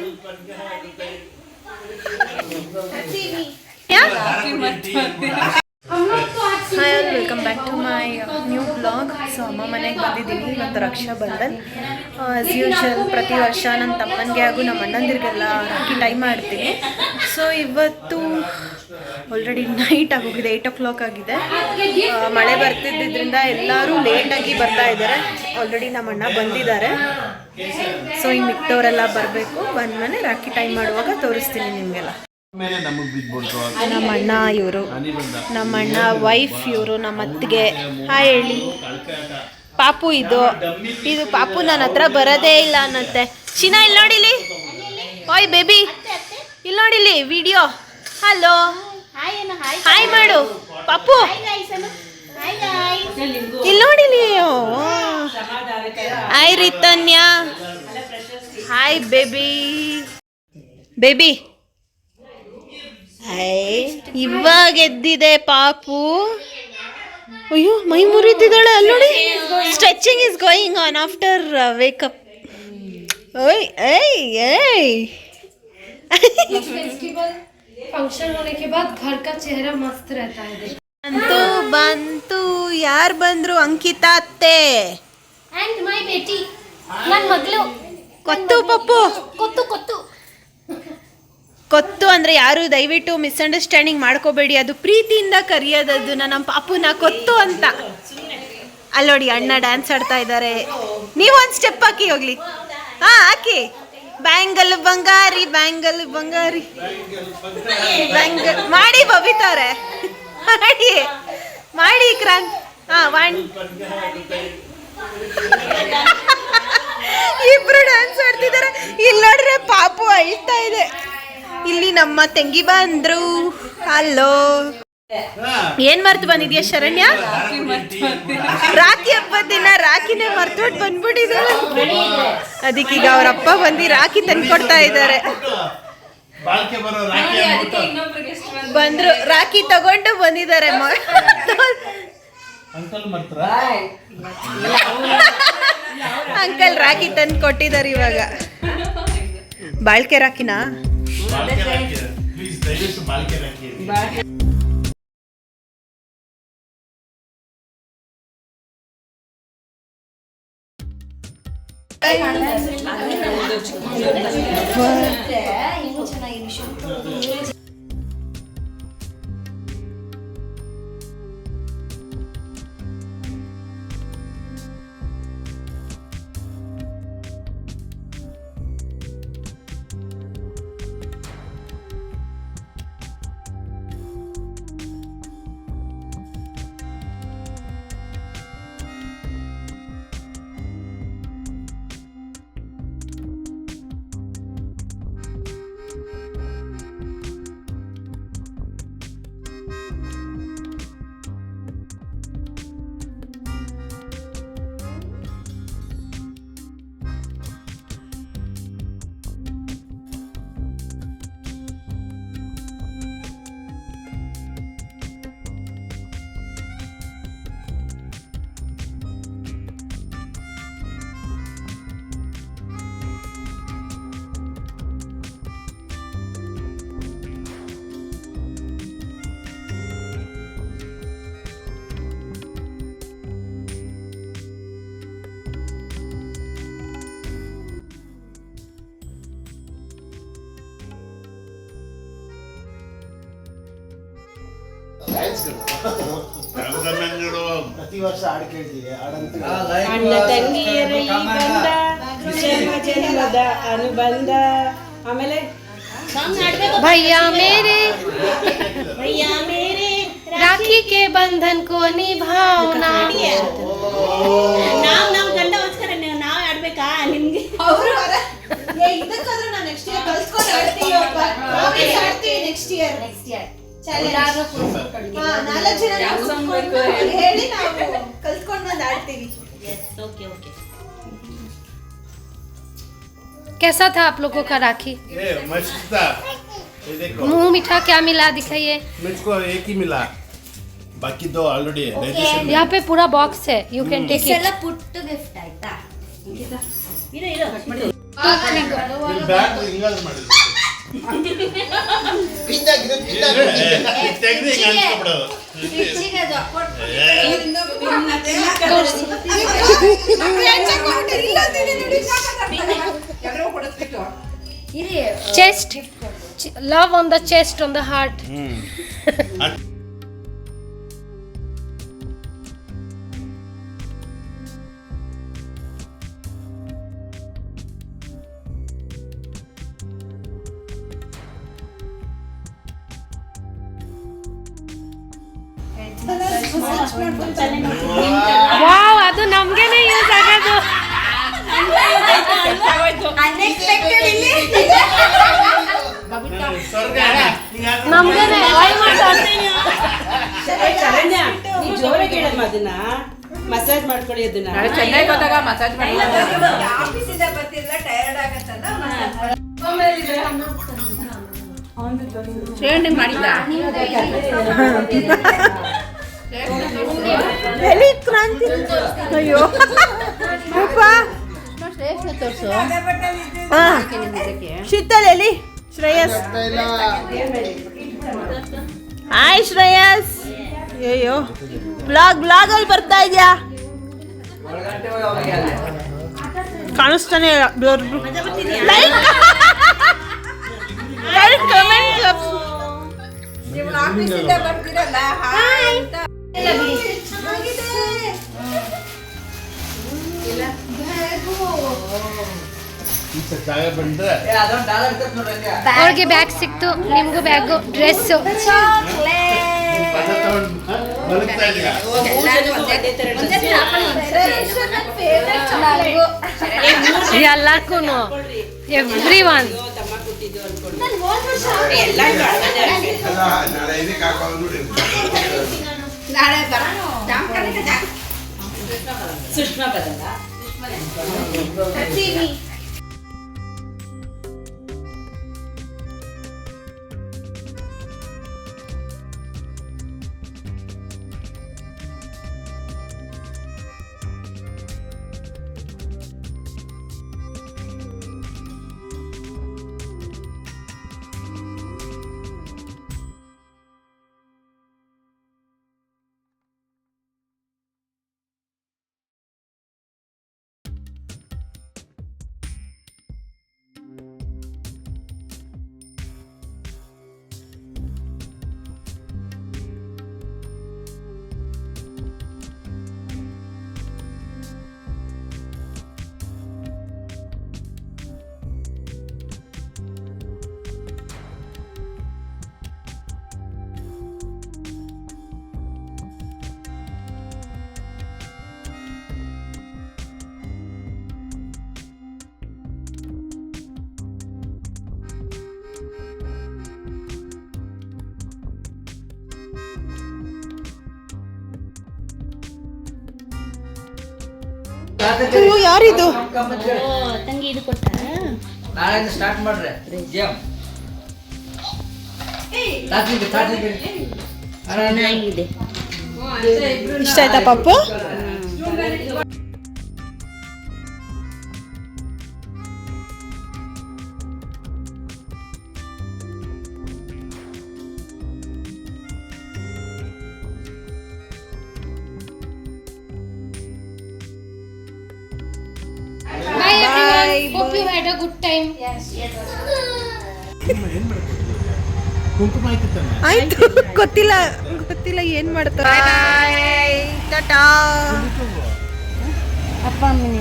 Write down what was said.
Hi all, welcome back to my new blog. So ಅಮ್ಮ ಮನೆಗೆ ಬಂದಿದ್ದೀನಿ. ಇವತ್ತು ರಕ್ಷಾ ಬಂಧನ್. ಆಸ್ ಯೂಶುವಲ್ ಪ್ರತಿ ವರ್ಷ ನನ್ನ ತಮ್ಮನಿಗೆ ಹಾಗೂ ನಮ್ಮ ಅಣ್ಣಂದಿರಿಗೆಲ್ಲ ರಾಖಿ ಟೈಮ್ ಮಾಡ್ತೀನಿ. ಸೊ ಇವತ್ತು ಆಲ್ರೆಡಿ ನೈಟ್ ಆಗೋಗಿದೆ, 8 o'clock ಆಗಿದೆ. ಮಳೆ ಬರ್ತಿದ್ದರಿಂದ ಎಲ್ಲರೂ ಲೇಟಾಗಿ ಬರ್ತಾ ಇದ್ದಾರೆ. ಆಲ್ರೆಡಿ ನಮ್ಮ ಅಣ್ಣ ಬಂದಿದ್ದಾರೆ. ಸೊ ಇನ್ನು ಮಿಕ್ಕವರೆಲ್ಲ ಬರಬೇಕು. ಬಂದಮೇಲೆ ರಾಖಿ ಟೈಮ್ ಮಾಡುವಾಗ ತೋರಿಸ್ತೀನಿ ನಿಮಗೆಲ್ಲ. ನಮ್ಮ ಅಣ್ಣ ಇವರು, ನಮ್ಮ ಅಣ್ಣ ವೈಫ್ ಇವರು, ನಮ್ಮ ಅತ್ತಿಗೆ. ಹಾಯ್ ಹೇಳಿ. ಪಾಪು ಇದು ಪಾಪು ನನ್ನ ಹತ್ರ ಬರೋದೇ ಇಲ್ಲ ಅನ್ನತ್ತೆ. ಚಿನ್ನ ಇಲ್ಲಿ ನೋಡಿಲಿ. ಓಯ್ ಬೇಬಿ ಇಲ್ಲಿ ನೋಡಿಲಿ ವಿಡಿಯೋ. ಹಲೋ ಹಾಯ್ ಮಾಡು ಪಾಪು. ಇಲ್ಲಿ ನೋಡಿಲಿ. Hi Ritanya. Hi baby. Baby ಇವಾಗ ಎದ್ದಿದೆ ಪಾಪು. ಅಯ್ಯೋ ಮೈ ಮುರಿತಿದ್ದಾಳೆ ಅಲ್ಲಿ ನೋಡಿ. Stretching is going on after wake up. ओए फंक्शन होने के बाद घर का चेहरा मस्त रहता है. ಬಂತು ಯಾರು ಬಂದ್ರು? ಅಂಕಿತಾ ಅತ್ತೆ and my बेटी ನನ್ನ ಮಗಳು ಕೊತ್ತು. ಪಪ್ಪು ಕೊತ್ತು ಕೊತ್ತು ಅಂದ್ರೆ ಯಾರು ದಯವಿಟ್ಟು ಮಿಸ್ಅಂಡರ್ಸ್ಟ್ಯಾಂಡಿಂಗ್ ಮಾಡ್ಕೋಬೇಡಿ. ಅದು ಪ್ರೀತಿಯಿಂದ ಕರೆಯೋದದು. ನಮ್ಮ ಪಾಪುನ ಕೊತ್ತು ಅಂತ. ಅಲ್ಲೋಡಿ ಅಣ್ಣ ಡ್ಯಾನ್ಸ್ ಆಡ್ತಾ ಇದ್ದಾರೆ. ನೀವೊಂದು ಸ್ಟೆಪ್ ಹಾಕಿ ಹೋಗ್ಲಿ. ಹಾಕಿ. ಬ್ಯಾಂಗಲ್ ಬಂಗಾರಿ, ಬ್ಯಾಂಗಲ್ ಬಂಗಾರಿ, ಬ್ಯಾಂಗಲ್ ಮಾಡಿ ಬಬಿತಾರೆ. ಮಾಡಿ ಕ್ರಾಂತ್. ಇಬ್ರು ಡ್ಯಾನ್ಸ್ ಆಡ್ತಿದ್ದಾರೆ. ಇಲ್ಲಿ ನೋಡ್ರೆ ಪಾಪು ಅಳ್ತಾ ಇದೆ. ಇಲ್ಲಿ ನಮ್ಮ ತಂಗಿ ಬಂದ್ರು. ಹಲೋ. ಏನ್ ಮರ್ತು ಬಂದಿದ್ಯಾ ಶರಣ್ಯ? ರಾಖಿ ಹಬ್ಬದ ದಿನ ರಾಖಿನೇ ಮರ್ತೋಟ್ ಬಂದ್ಬಿಟ್ಟಿದ್ದಾರೆ. ಅದಕ್ಕೀಗ ಅವ್ರಪ್ಪ ಬಂದು ರಾಖಿ ತಂದ್ಕೊಡ್ತಾ ಇದ್ದಾರೆ. ಬಂದ್ರು ರಾಖಿ ತಗೊಂಡು ಬಂದಿದ್ದಾರೆ. ಅಂಕಲ್ ರಾಖಿ ತಂದು ಕೊಟ್ಟಿದ್ದಾರೆ. ಇವಾಗ ಬಾಳ್ಕೆ ರಾಖಿನಾ? ಪ್ರತಿ ವರ್ಷ ಹಾಡು ಕೇಳ್ತೀವಿ. ಅಣ್ಣ ತಂಗಿಯರ ಈ ಬಂದ ಜನ್ಮ ಜನ್ಮದ ಅನುಬಂಧ. ಆಮೇಲೆ भैया मेरे राखी के बंधन को निभावना. ನಾವು ಗಂಡಗೋಸ್ಕರ ನಾವು ಆಡ್ಬೇಕಾ ನಿಮ್ಗೆ? ಇದಕ್ಕಾದ್ರೂ ನಾನು ನೆಕ್ಸ್ಟ್ ಇಯರ್ ಕಲ್ಸ್ಕೊಂಡು ಆಡ್ತೀವಿ. ನೆಕ್ಸ್ಟ್ ಇಯರ್ 4 ಜನ ಹೇಳಿ ನಾವು ಕಲ್ತ್ಕೊಂಡು ಬಂದು ಆಡ್ತೀವಿ. कैसा था आप लोगों का राखी? मस्त था. मुंह मीठा क्या मिला दिखाइए. मुझको एक ही मिला, बाकी 2 ऑलरेडी है. यहाँ पे पूरा बॉक्स है, यू कैन टेक इट. ಪುಟ್ಟ ಗಿಫ್ಟ್ ಆಯ್ತಾ? ಬ್ಯಾಗ್ ಹಿಂಗಾದ್ರು ಮಾಡಿದ್ರು ತೆಗ್ದು ಹಿಂಗೆ ಅನ್ಸ್ಕೊಬಿಡೋದು. Chest love on the chest on the heart. Wow, ಅದು ನಮ್ಗೇನೆ ಯೂಸ್ ಆಗೋದು. ನಮ್ಗೇನೆ ಜೋರಾಗಿ ಹೇಳಮ್ಮ ಅದನ್ನ ಮಸಾಜ್ ಮಾಡ್ಕೊಳ್ಳಿ ಅದನ್ನ. ಚೆನ್ನೈಗೆ ಹೋದಾಗ ಮಸಾಜ್ ಮಾಡಿ ಶ್ರೇಣಿ ಮಾಡಿಲ್ಲ. ಎಲ್ಲಿ ಕ್ರಾಂತಿ? ಅಯ್ಯೋ ಅಪ್ಪ. ತೋರಿಸು ಶೀತಲ್ ಎಲ್ಲಿ? ಶ್ರೇಯಸ್. ಹಾಯ್ ಶ್ರೇಯಸ್. ಅಯ್ಯೋ ಬ್ಲಾಗ್ ಅಲ್ಲಿ ಬರ್ತಾ ಇದ್ಯಾ? ಕಾಣಿಸ್ತಾನೆ ಲೈಕ್ ಕಮೆಂಟ್. ಜಾಗ ಬಂದ್ರೆ ಅವ್ರಿಗೆ ಬ್ಯಾಗ್ ಸಿಕ್ತು, ನಿಮ್ಗೂ ಬ್ಯಾಗು, ಡ್ರೆಸ್ಸು. ಬದುಕ್ತಾ ಇದೆಯಾ? ಎಲ್ಲಕ್ಕೂ ಎವ್ರಿ ಒನ್. ನಾಳೆ ಇದಕ್ಕೆ ಹಾಕೋದು ನೋಡಿ. ಸುಷ್ಮಾ ಬದಲ ಯಾರಿದು? ತಂಗಿ ಇದು ಕೊಟ್ಟ. ನಾಳೆಯಿಂದ ಸ್ಟಾರ್ಟ್ ಮಾಡ್ರೆ ಗೇಮ್. ಚೆನ್ನಾಗಿದೆ. ಇಷ್ಟ ಆಯ್ತಾ ಪಾಪು? Bye everyone. Hope you had a good time. ಕುಂಕುಮ ಆಯ್ತು ತಾನೆ? ಆಯ್ತು, ಗೊತ್ತಿಲ್ಲ ಏನ್ ಮಾಡ್ತಾರೆ. ಟಾಟಾ. ಅಪ್ಪ ಅಮ್ಮನ